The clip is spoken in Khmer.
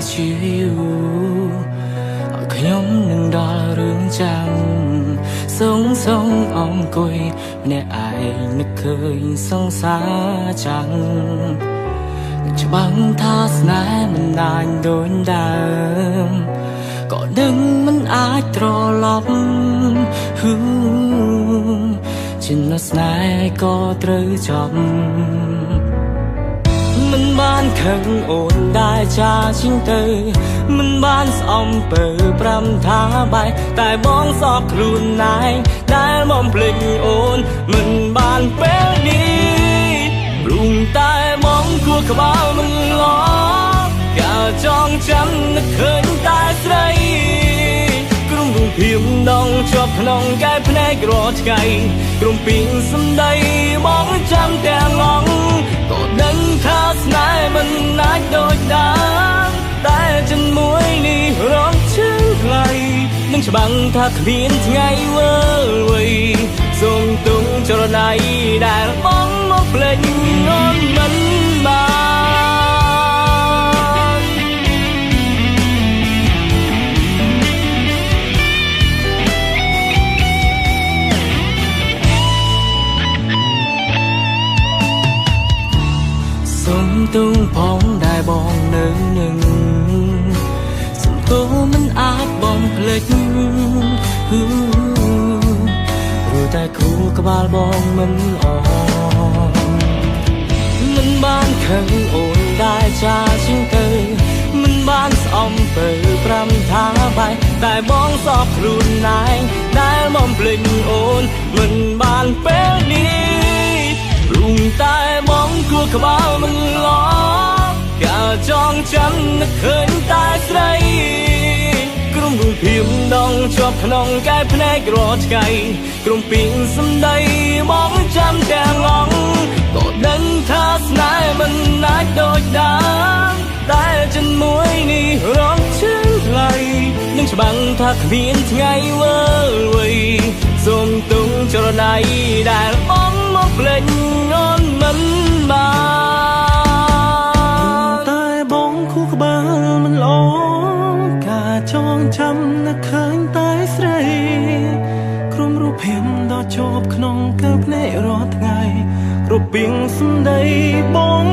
ជាយូរខ្ញុំនឹងដល់រឿងចាំសងអង្គុយម្នាក់ឯងនឹកឃើញសង្សារចាំងច្បាំងថាស្នេហ៍មិនដាច់ដូចដើមក៏ដឹងមិនអាចត្រឡប់ចំណស្នេហ៍ក៏ត្រូវចប់មិនបានខឹងអូនដែលចាជាងទៅមិនបានស្អំពើ5ថាបាយតែបងសោកខ្លួនឯងដែលមកភ្លេចអូនមិនបានពេលនេះរួងតែបងគួរក្បាលមិនឡប់កាលចងចាំនឹកឃើញតែស្រីក្រុមរូបភាពដងជាប់ក្នុងកែភ្នែករាល់ថ្ងៃក្រុមពីងសម្ដីបងចាំទាំងឡងក៏ដឹងថាស្នេហ៍មិនអាចដូចដើមតែចិនមួយនេះរងជើងថ្លៃនឹងច្បាំងថាគ្មានថ្ងៃវើវៃសូមទុំចរណៃដែលបងមកភ្លេចអូនមិនបានសូមទុំផងដែលបងនៅនឹងសំទោមិនអាចបងភ្លេចព្រោះតែគូក្បាលបងមិនអមិនបានខឹងអូនដែលចាជាងទៅមិនបានស្អំពើ5ថាបាយតែបងសោកខ្លួនឯងដែលមកភ្លេចអូនមិនបានពេលនេះរួងតែបងគួរក្បាលមិនឡប់កាលចងចាំនឹកឃើញតែស្រីក្រុមរូបភាពដងជាប់ក្នុងកែភ្នែករាល់ថ្ងៃក្រុមពីងសម្ដីបងចាំទាំងឡងក៏ដឹងថាស្នេហ៍មិនអាចដូចដើមតែចិនមួយនេះរងជើងថ្លៃនឹងច្បាំងថាគ្មានថ្ងៃវើវៃសូមទុំចរណៃដែលបងមកភ្លេចអូនមិនបានតែបងគូក្បាលមិនល្អការចងចាំនឹកឃើញតែស្រីក្រុមរូបភាពដ៏ជាប់ក្នុងកែវភ្នែករាល់ថ្ងៃគ្រប់ពីងសម្ដីបង